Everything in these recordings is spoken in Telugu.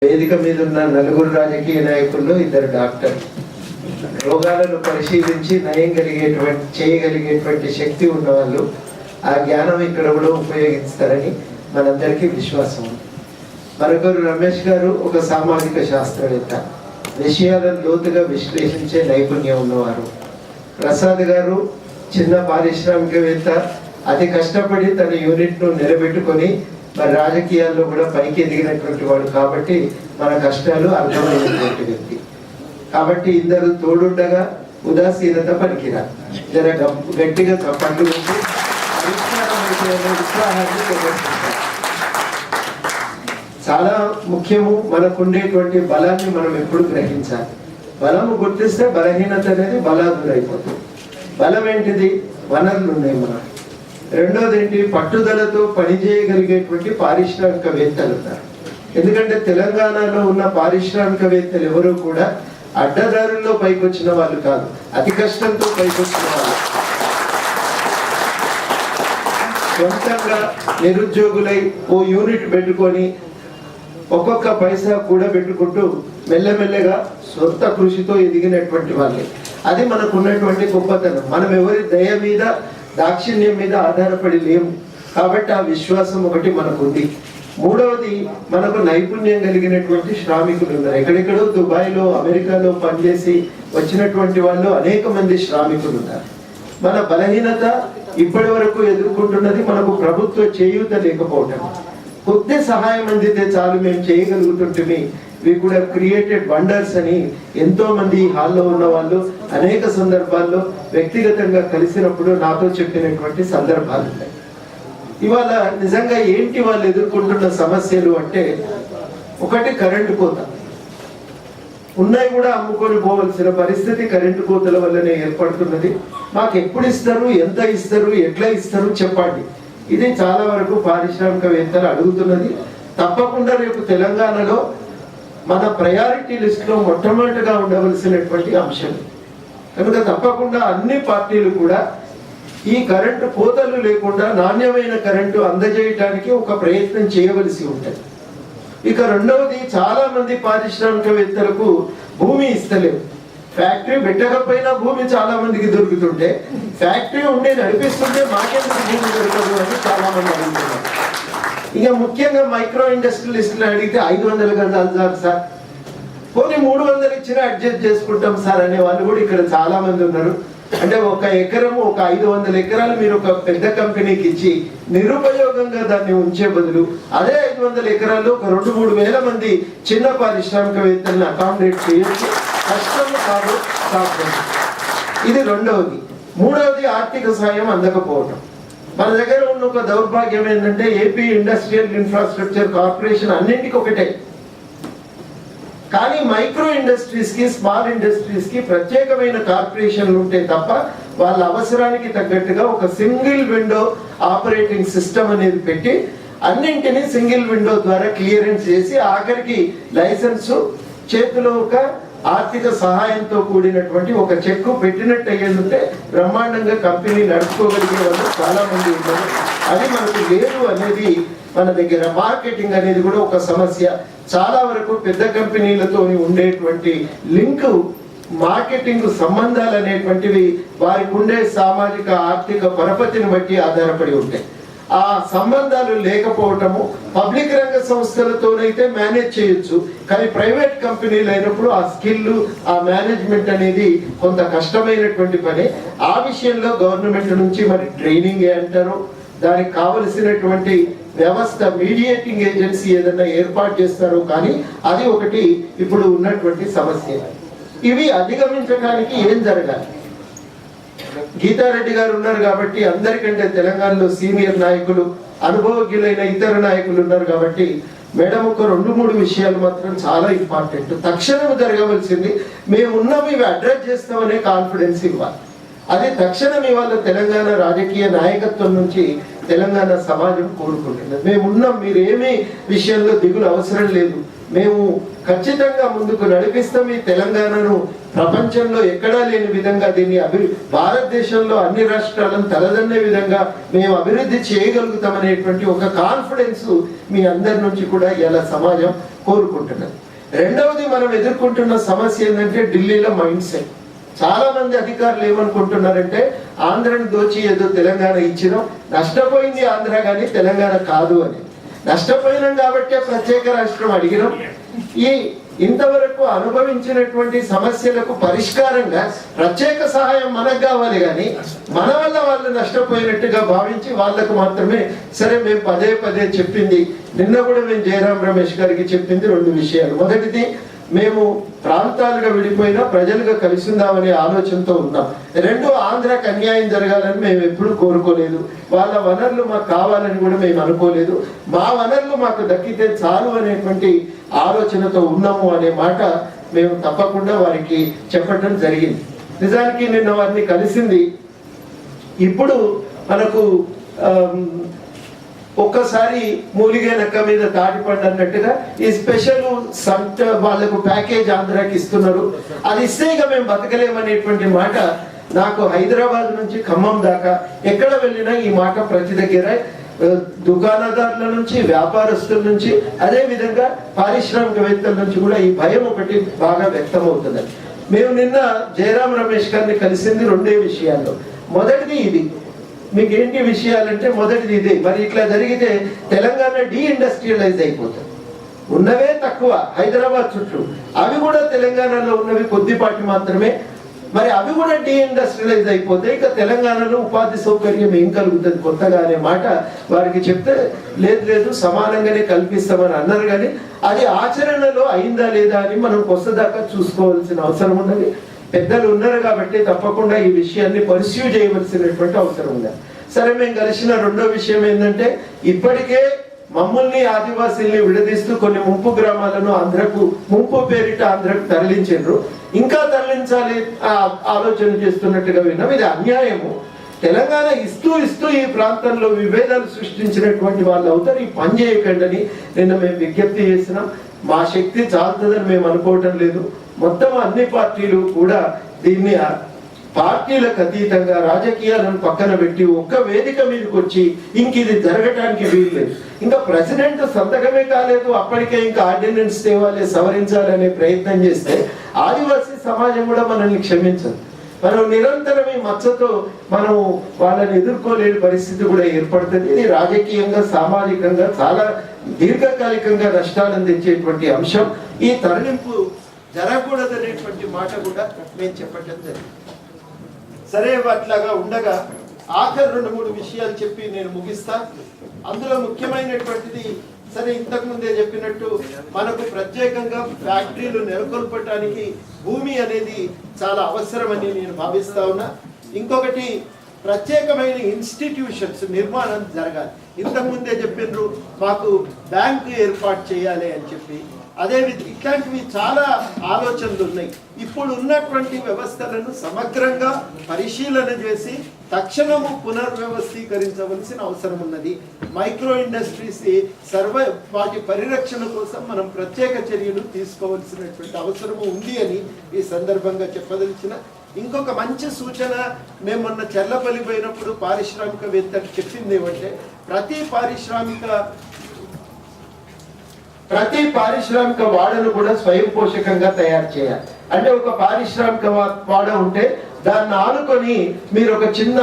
వేదిక మీద ఉన్న నలుగురు రాజకీయ నాయకుల్లో ఇద్దరు డాక్టర్ రోగాలను పరిశీలించి నయం చేయగలిగేటువంటి శక్తి ఉన్న వాళ్ళు ఆ జ్ఞానం ఇక్కడ కూడా ఉపయోగిస్తారని మనందరికీ విశ్వాసం ఉంది. మరొకరు రమేష్ గారు ఒక సామాజిక శాస్త్రవేత్త, విషయాలను లోతుగా విశ్లేషించే నైపుణ్యం ఉన్నవారు. ప్రసాద్ గారు చిన్న పారిశ్రామికవేత్త, అతి కష్టపడి తన యూనిట్ను నిలబెట్టుకొని మరి రాజకీయాల్లో కూడా పైకి ఎదిగినటువంటి వాడు కాబట్టి మన కష్టాలు అర్థమైనటువంటి వ్యక్తి. కాబట్టి ఇద్దరు తోడుండగా ఉదాసీనత పనికిరా, జర గట్టిగా చప్పట్లు పెట్టి ఉత్సాహాన్ని ప్రదర్శించాలి. చాలా ముఖ్యము, మనకుండేటువంటి బలాన్ని మనం ఎప్పుడు గ్రహించాలి. బలము గుర్తిస్తే బలహీనత అనేది బలాదురైపోతుంది. బలం ఏంటిది? వనరులు ఉన్నాయి మనం. రెండోది ఏంటి? పట్టుదలతో పనిచేయగలిగేటువంటి పారిశ్రామికవేత్తలు ఉన్నారు. ఎందుకంటే తెలంగాణలో ఉన్న పారిశ్రామికవేత్తలు ఎవరు కూడా అడ్డదారుల్లో పైకి వచ్చిన వాళ్ళు కాదు, అతి కష్టంతో పైకి వచ్చిన వాళ్ళు. సొంతంగా నిరుద్యోగులై ఓ యూనిట్ పెట్టుకొని ఒక్కొక్క పైసా కూడా పెట్టుకుంటూ మెల్లమెల్లగా సొంత కృషితో ఎదిగినటువంటి వాళ్ళే. అది మనకు ఉన్నటువంటి గొప్పతనం. మనం ఎవరి దయ మీద దాక్షిణ్యం మీద ఆధారపడి లేము కాబట్టి ఆ విశ్వాసం ఒకటి మనకుంది. మూడవది, మనకు నైపుణ్యం కలిగినటువంటి శ్రామికులు ఉన్నారు. ఎక్కడెక్కడో దుబాయ్లో అమెరికాలో పనిచేసి వచ్చినటువంటి వాళ్ళు అనేక మంది శ్రామికులు ఉన్నారు. మన బలహీనత ఇప్పటి వరకు ఎదుర్కొంటున్నది మనకు ప్రభుత్వ చేయూత లేకపోవటం. కొద్ది సహాయం అందితే చాలు మేము చేయగలుగుతుంటే we could have created wonders అని ఎంతో మంది ఈ హాల్లో ఉన్న వాళ్ళు అనేక సందర్భాల్లో వ్యక్తిగతంగా కలిసినప్పుడు నాతో చెప్పినటువంటి సందర్భాలు ఉన్నాయి. ఇవాళ నిజంగా ఏంటి వాళ్ళు ఎదుర్కొంటున్న సమస్యలు అంటే, ఒకటి కరెంటు కోత. ఉన్నాయి కూడా అమ్ముకొని పోవలసిన పరిస్థితి కరెంటు కోతల వల్లనే ఏర్పడుతున్నది. మాకు ఎప్పుడు ఇస్తారు, ఎంత ఇస్తారు, ఎట్లా ఇస్తారు చెప్పండి. ఇది చాలా వరకు పారిశ్రామికవేత్తలు అడుగుతున్నది. తప్పకుండా రేపు తెలంగాణలో మన ప్రయారిటీ లిస్ట్ లో మొట్టమొదటిగా ఉండవలసినటువంటి అంశం. కనుక తప్పకుండా అన్ని పార్టీలు కూడా ఈ కరెంటు కోతలు లేకుండా నాణ్యమైన కరెంటు అందజేయడానికి ఒక ప్రయత్నం చేయవలసి ఉంటుంది. ఇక రెండవది, చాలా మంది పారిశ్రామికవేత్తలకు భూమి ఇస్తలేవు. ఫ్యాక్టరీ పెట్టకపోయినా భూమి చాలా మందికి దొరుకుతుంటే, ఫ్యాక్టరీ ఉండి నడిపిస్తుంటే మాకెందుకు భూమి దొరకదు అని చాలా మంది అడుగుతున్నారు. ఇక ముఖ్యంగా మైక్రో ఇండస్ట్రియలిస్టులు అడిగితే 500 గజాలు చాలు సార్, పోనీ 300 ఇచ్చినా అడ్జస్ట్ చేసుకుంటాం సార్ అనే వాళ్ళు కూడా ఇక్కడ చాలా మంది ఉన్నారు. అంటే ఒక ఎకరము, ఒక 500 ఎకరాలు మీరు ఒక పెద్ద కంపెనీకి ఇచ్చి నిరుపయోగంగా దాన్ని ఉంచే బదులు అదే 500 ఎకరాలు ఒక 2-3 వేల మంది చిన్న పారిశ్రామికవేత్తలను అకామిడేట్ చేయొచ్చు. కష్టము కాదు, సాధ్యం. ఇది రెండవది. మూడవది, ఆర్థిక సాయం అందకపోవటం. మన దగ్గర ఉన్న ఒక దౌర్భాగ్యం ఏంటంటే, ఏపీ ఇండస్ట్రియల్ ఇన్ఫ్రాస్ట్రక్చర్ కార్పొరేషన్ అన్నింటికి ఒకటే, కానీ మైక్రో ఇండస్ట్రీస్ కి, స్మాల్ ఇండస్ట్రీస్ కి ప్రత్యేకమైన కార్పొరేషన్లు ఉంటే తప్ప వాళ్ళ అవసరానికి తగ్గట్టుగా ఒక సింగిల్ విండో ఆపరేటింగ్ సిస్టమ్ అనేది పెట్టి అన్నింటినీ సింగిల్ విండో ద్వారా క్లియరెన్స్ చేసి ఆఖరికి లైసెన్సు చేతిలో ఒక ఆర్థిక సహాయంతో కూడినటువంటి ఒక చెక్కు పెట్టినట్టు అయ్యేందుంటే బ్రహ్మాండంగా కంపెనీ నడుపుకోగలిగే వాళ్ళు చాలా మంది ఉన్నారు. అది మనకు లేదు అనేది మన దగ్గర. మార్కెటింగ్ అనేది కూడా ఒక సమస్య. చాలా వరకు పెద్ద కంపెనీలతో ఉండేటువంటి లింక్, మార్కెటింగ్ సంబంధాలు అనేటువంటివి వారికి ఉండే సామాజిక ఆర్థిక పరపతిని బట్టి ఆధారపడి ఉంటాయి. ఆ సంబంధాలు లేకపోవటము, పబ్లిక్ రంగ సంస్థలతోనైతే మేనేజ్ చేయొచ్చు, కానీ ప్రైవేట్ కంపెనీలు అయినప్పుడు ఆ స్కిల్, ఆ మేనేజ్మెంట్ అనేది కొంత కష్టమైనటువంటి పని. ఆ విషయంలో గవర్నమెంట్ నుంచి మరి ట్రైనింగ్ అంటారు, దానికి కావలసినటువంటి వ్యవస్థ, మీడియేటింగ్ ఏజెన్సీ ఏదైనా ఏర్పాటు చేస్తారు, కానీ అది ఒకటి ఇప్పుడు ఉన్నటువంటి సమస్య. ఇవి అధిగమించడానికి ఏం జరగాలి? గీతారెడ్డి గారు ఉన్నారు కాబట్టి, అందరికంటే తెలంగాణలో సీనియర్ నాయకులు, అనుభవజ్ఞులైన ఇతర నాయకులు ఉన్నారు కాబట్టి, మేడం ఒక 2-3 విషయాలు మాత్రం చాలా ఇంపార్టెంట్. తక్షణం జరగవలసింది, మేము ఉన్నవి ఇవి అడ్రస్ చేస్తామనే కాన్ఫిడెన్స్ ఇవ్వాలి. అది తక్షణం ఇవాళ తెలంగాణ రాజకీయ నాయకత్వం నుంచి తెలంగాణ సమాజం కోరుకుంటున్నది. మేమున్నాం, మీరు ఏమీ విషయంలో దిగులు అవసరం లేదు, మేము ఖచ్చితంగా ముందుకు నడిపిస్తాం. ఈ తెలంగాణను ప్రపంచంలో ఎక్కడా లేని విధంగా దీన్ని భారతదేశంలో అన్ని రాష్ట్రాలను తలదన్నే విధంగా మేము అభివృద్ధి చేయగలుగుతామనేటువంటి ఒక కాన్ఫిడెన్స్ మీ అందరి నుంచి కూడా ఇలా సమాజం కోరుకుంటున్నది. రెండవది, మనం ఎదుర్కొంటున్న సమస్య ఏంటంటే ఢిల్లీలో మైండ్ సెట్. చాలా మంది అధికారులు ఏమనుకుంటున్నారంటే ఆంధ్రను దోచి ఏదో తెలంగాణ ఇచ్చినాం, నష్టపోయింది ఆంధ్ర కానీ తెలంగాణ కాదు అని. నష్టపోయినాం కాబట్టే ప్రత్యేక రాష్ట్రం అడిగినాం. ఈ ఇంతవరకు అనుభవించినటువంటి సమస్యలకు పరిష్కారంగా ప్రత్యేక సహాయం మనకు కావాలి కానీ మన వల్ల వాళ్ళు నష్టపోయినట్టుగా భావించి వాళ్ళకు మాత్రమే సరే మేము పదే పదే చెప్పింది. నిన్న కూడా మేము జయరాం రమేష్ గారికి చెప్పింది 2 విషయాలు. మొదటిది, మేము ప్రాంతాలుగా విడిపోయినా ప్రజలుగా కలిసిందామనే ఆలోచనతో ఉన్నాం. 2, ఆంధ్రాకి అన్యాయం జరగాలని మేము ఎప్పుడు కోరుకోలేదు. వాళ్ళ వనరులు మాకు కావాలని కూడా మేము అనుకోలేదు. మా వనరులు మాకు దక్కితే చాలు అనేటువంటి ఆలోచనతో ఉన్నాము అనే మాట మేము తప్పకుండా వారికి చెప్పడం జరిగింది. నిజానికి నిన్న వారిని కలిసింది. ఇప్పుడు మనకు ఒక్కసారి మూలిగే నక్క మీద తాటిపండు అన్నట్టుగా ఈ స్పెషల్ వాళ్ళకు ప్యాకేజ్ ఆంధ్రాకి ఇస్తున్నారు. అది ఇస్తే ఇక మేము బతకలేమనేటువంటి మాట నాకు హైదరాబాద్ నుంచి ఖమ్మం దాకా ఎక్కడ వెళ్ళినా ఈ మాట ప్రతి దగ్గర దుకాణదారుల నుంచి, వ్యాపారస్తుల నుంచి, అదే విధంగా పారిశ్రామికవేత్తల నుంచి కూడా ఈ భయం ఒకటి బాగా వ్యక్తం అవుతుంది. మేము నిన్న జయరాం రమేష్ గారిని కలిసింది 2 విషయాల్లో. మొదటిది ఇది, మీకు ఏంటి విషయాలంటే మొదటిది ఇదే. మరి ఇట్లా జరిగితే తెలంగాణ డీఇండస్ట్రియలైజ్ అయిపోతుంది. ఉన్నవే తక్కువ హైదరాబాద్ చుట్టూ, అవి కూడా తెలంగాణలో ఉన్నవి కొద్దిపాటి మాత్రమే. మరి అవి కూడా డీఇండస్ట్రియలైజ్ అయిపోతే ఇక తెలంగాణలో ఉపాధి సౌకర్యం ఏం కలుగుతుంది కొత్తగా అనే మాట వారికి చెప్తే లేదు సమానంగానే కల్పిస్తామని అన్నారు. కానీ అది ఆచరణలో అయిందా లేదా అని మనం కొత్తదాకా చూసుకోవాల్సిన అవసరం ఉన్నది. పెద్దలు ఉన్నారు కాబట్టి తప్పకుండా ఈ విషయాన్ని పర్స్యూ చేయవలసినటువంటి అవసరం ఉంది. సరే, మేము కలిసిన 2వ విషయం ఏంటంటే ఇప్పటికే మమ్మల్ని ఆదివాసీల్ని విడదీస్తూ కొన్ని ముంపు గ్రామాలను ఆంధ్రకు ముంపు పేరిట ఆంధ్రకు తరలించారు. ఇంకా తరలించాలి ఆలోచన చేస్తున్నట్టుగా విన్నాం. ఇది అన్యాయము. తెలంగాణ ఇస్తూ ఈ ప్రాంతంలో విభేదాలు సృష్టించినటువంటి వాళ్ళు అవుతారు. ఈ పని చేయకండి నిన్న మేము విజ్ఞప్తి చేసినాం. మా శక్తి చాలుతుందని మేము అనుకోవటం లేదు. మొత్తం అన్ని పార్టీలు కూడా దీన్ని పార్టీలకు అతీతంగా రాజకీయాలను పక్కన పెట్టి ఒక్క వేదిక మీదకి వచ్చి ఇంక ఇది జరగటానికి వీల్లేదు. ఇంకా ప్రెసిడెంట్ సంతకమే కాలేదు, అప్పటికే ఇంకా ఆర్డినెన్స్ తేవాలి, సవరించాలి అనే ప్రయత్నం చేస్తే ఆదివాసీ సమాజం కూడా మనల్ని క్షమించదు. మనం నిరంతరం ఈ మచ్చతో మనం వాళ్ళని ఎదుర్కోలేని పరిస్థితి కూడా ఏర్పడుతుంది. ఇది రాజకీయంగా, సామాజికంగా చాలా దీర్ఘకాలికంగా నష్టాలను తెచ్చేటువంటి అంశం. ఈ తరలింపు జరగకూడదనేటువంటి మాట కూడా మేము చెప్పటం జరిగింది. సరే, అట్లాగా ఉండగా ఆఖరి 2-3 విషయాలు చెప్పి నేను ముగిస్తా. అందులో ముఖ్యమైనటువంటిది, సరే ఇంతకు ముందే చెప్పినట్టు మనకు ప్రత్యేకంగా ఫ్యాక్టరీలు నెలకొల్పటానికి భూమి అనేది చాలా అవసరమని నేను భావిస్తా ఉన్నా. ఇంకొకటి, ప్రత్యేకమైన ఇన్స్టిట్యూషన్స్ నిర్మాణం జరగాలి. ఇంతకు ముందే చెప్పినారు మాకు బ్యాంకు ఏర్పాటు చేయాలి అని చెప్పి. అదే ఇట్లాంటివి చాలా ఆలోచనలు ఉన్నాయి. ఇప్పుడు ఉన్నటువంటి వ్యవస్థలను సమగ్రంగా పరిశీలన చేసి తక్షణము పునర్వ్యవస్థీకరించవలసిన అవసరం ఉన్నది. మైక్రో ఇండస్ట్రీస్ వాటి పరిరక్షణ కోసం మనం ప్రత్యేక చర్యలు తీసుకోవాల్సినటువంటి అవసరము ఉంది అని ఈ సందర్భంగా చెప్పదలిచిన. ఇంకొక మంచి సూచన, మేము మొన్న చెర్లపల్లి పోయినప్పుడు పారిశ్రామికవేత్తలు చెప్పింది ఏమంటే ప్రతి పారిశ్రామిక వాడను కూడా స్వయం పోషకంగా తయారు చేయాలి. అంటే ఒక పారిశ్రామిక వాడ ఉంటే దాన్ని ఆనుకొని మీరు ఒక చిన్న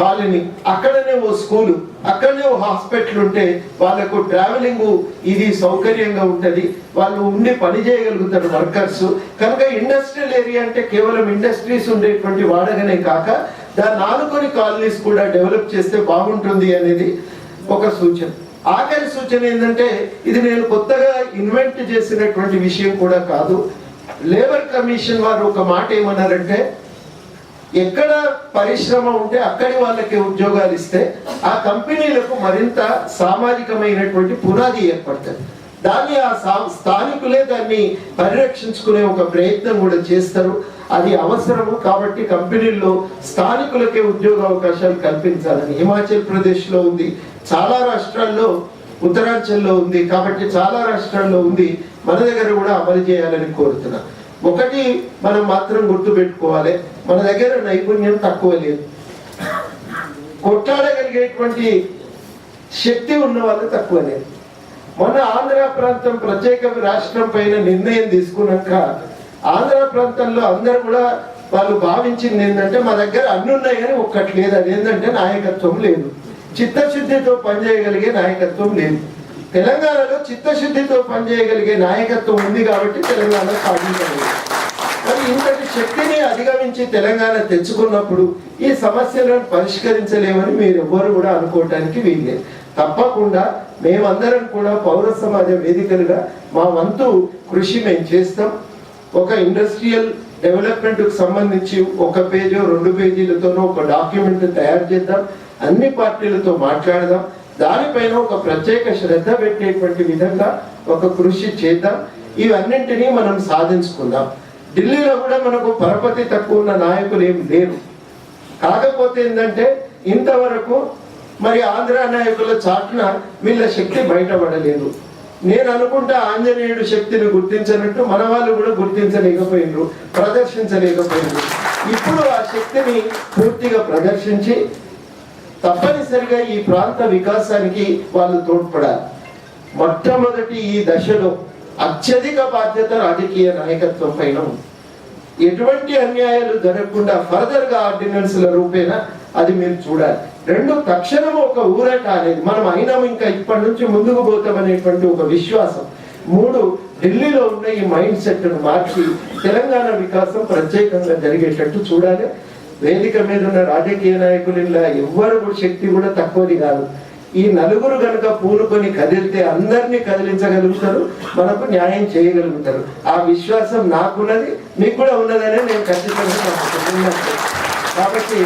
కాలనీ, అక్కడనే ఓ స్కూలు, అక్కడనే ఓ హాస్పిటల్ ఉంటే వాళ్ళకు ట్రావెలింగ్ ఇది సౌకర్యంగా ఉంటది, వాళ్ళు ఉండి పని చేయగలుగుతారు వర్కర్స్. కనుక ఇండస్ట్రియల్ ఏరియా అంటే కేవలం ఇండస్ట్రీస్ ఉండేటువంటి వాడగానే కాక దాన్ని ఆనుకొని కాలనీస్ కూడా డెవలప్ చేస్తే బాగుంటుంది అనేది ఒక సూచన. ఆఖరి సూచన ఏంటంటే, ఇది నేను కొత్తగా ఇన్వెంట్ చేసినటువంటి విషయం కూడా కాదు. లేబర్ కమిషన్ వారు ఒక మాట ఏమన్నారంటే, ఎక్కడ పరిశ్రమ ఉంటే అక్కడి వాళ్ళకి ఉద్యోగాలు ఇస్తే ఆ కంపెనీలకు మరింత సామాజికమైనటువంటి పునాది ఏర్పడుతుంది. దాన్ని ఆ స్థానికులే దాన్ని పరిరక్షించుకునే ఒక ప్రయత్నం కూడా చేస్తారు. అది అవసరము. కాబట్టి కంపెనీల్లో స్థానికులకే ఉద్యోగ అవకాశాలు కల్పించాలని హిమాచల్ ప్రదేశ్లో ఉంది, చాలా రాష్ట్రాల్లో, ఉత్తరాంచల్లో ఉంది, కాబట్టి చాలా రాష్ట్రాల్లో ఉంది. మన దగ్గర కూడా అమలు చేయాలని కోరుతున్నా. ఒకటి మనం మాత్రం గుర్తుపెట్టుకోవాలి, మన దగ్గర నైపుణ్యం తక్కువ లేదు, కొట్లాడగలిగేటువంటి శక్తి ఉన్న వాళ్ళు తక్కువ లేదు. మొన్న ఆంధ్ర ప్రాంతం ప్రత్యేక రాష్ట్రం పైన నిర్ణయం తీసుకున్నాక ఆంధ్ర ప్రాంతంలో అందరూ కూడా వాళ్ళు భావించింది ఏంటంటే మా దగ్గర అన్ని ఉన్నాయి కానీ ఒక్కటి లేదు. అదేంటంటే నాయకత్వం లేదు, చిత్తశుద్ధితో పనిచేయగలిగే నాయకత్వం లేదు. తెలంగాణలో చిత్తశుద్ధితో పనిచేయగలిగే నాయకత్వం ఉంది కాబట్టి తెలంగాణ సాధించలేదు. మరి ఇంతటి శక్తిని అధిగమించి తెలంగాణ తెచ్చుకున్నప్పుడు ఈ సమస్యలను పరిష్కరించలేమని మీరు ఎవ్వరు కూడా అనుకోవటానికి వీల్లేదు. తప్పకుండా మేమందరం కూడా పౌర సమాజ వేదికలుగా మా వంతు కృషి మేము చేస్తాం. ఒక ఇండస్ట్రియల్ డెవలప్మెంట్ కు సంబంధించి 1 పేజో 2 పేజీలతోనో ఒక డాక్యుమెంట్ తయారు చేద్దాం, అన్ని పార్టీలతో మాట్లాడదాం, దానిపైన ఒక ప్రత్యేక శ్రద్ధ పెట్టేటువంటి విధంగా ఒక కృషి చేద్దాం. ఇవన్నింటినీ మనం సాధించుకుందాం. ఢిల్లీలో కూడా మనకు పరపతి తక్కువ ఉన్న నాయకులు ఏం లేరు. కాకపోతే ఏంటంటే ఇంతవరకు మరి ఆంధ్ర నాయకుల చాటున వీళ్ళ శక్తి బయటపడలేదు. నేను అనుకుంటా ఆంజనేయుడు శక్తిని గుర్తించినట్టు మన వాళ్ళు కూడా గుర్తించలేకపోయినరు, ప్రదర్శించలేకపోయినరు. ఇప్పుడు ఆ శక్తిని పూర్తిగా ప్రదర్శించి తప్పనిసరిగా ఈ ప్రాంత వికాసానికి వాళ్ళు తోడ్పడాలి. మొట్టమొదటి ఈ దశలో అత్యధిక బాధ్యత రాజకీయ నాయకత్వం పైన ఉంది. ఎటువంటి అన్యాయాలు జరగకుండా ఫర్దర్ గా ఆర్డినెన్స్ల రూపేణ అది మీరు చూడాలి. 2 తక్షణం ఒక ఊరట అనేది మనం అయినాం, ఇంకా ఇప్పటి నుంచి ముందుకు పోతామనేటువంటి ఒక విశ్వాసం. 3 ఢిల్లీలో ఉన్న ఈ మైండ్ సెట్ ను మార్చి తెలంగాణ వికాసం ప్రత్యేకంగా జరిగేటట్టు చూడాలి. వేదిక మీద ఉన్న రాజకీయ నాయకులు ఇలా ఎవ్వరు కూడా శక్తి కూడా తక్కువది కాదు. ఈ నలుగురు కనుక పూనుకొని కదిలితే అందరినీ కదిలించగలుగుతారు, మనకు న్యాయం చేయగలుగుతారు. ఆ విశ్వాసం నాకున్నది, మీకు కూడా ఉన్నదనే నేను ఖచ్చితంగా నమ్ముతున్నాను. కాబట్టి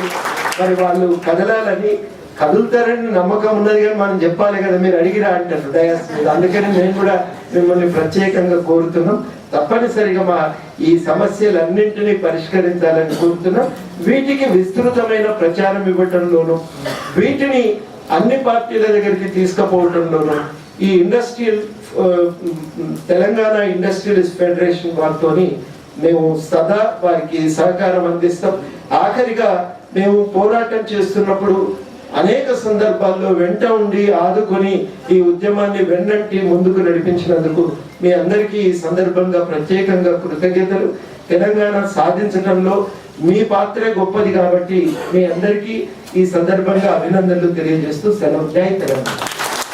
మరి వాళ్ళు కదలాలని, కదులుతారని నమ్మకం ఉన్నది కానీ మనం చెప్పాలి కదా, మీరు అడిగిరా అంటారు డయాస్ మీద. అందుకని మేము కూడా మిమ్మల్ని ప్రత్యేకంగా కోరుతున్నాం. తప్పనిసరిగా మా ఈ సమస్యలన్నింటినీ పరిష్కరించాలని కోరుతున్నాం. వీటికి విస్తృతమైన ప్రచారం ఇవ్వటంలోనూ, వీటిని అన్ని పార్టీల దగ్గరికి తీసుకుపోవటంలోనూ ఈ ఇండస్ట్రియల్ తెలంగాణ ఇండస్ట్రియలిస్ట్ ఫెడరేషన్ వారితోని మేము సదా వారికి సహకారం అందిస్తాం. ఆఖరిగా మేము పోరాటం చేస్తున్నప్పుడు అనేక సందర్భాల్లో వెంట ఉండి ఆదుకొని ఈ ఉద్యమాన్ని వెన్నంటి ముందుకు నడిపించినందుకు మీ అందరికీ ఈ సందర్భంగా ప్రత్యేకంగా కృతజ్ఞతలు. తెలంగాణ సాధించడంలో మీ పాత్రే గొప్పది కాబట్టి మీ అందరికీ ఈ సందర్భంగా అభినందనలు తెలియజేస్తూ సెలవు. జై తెలంగాణ.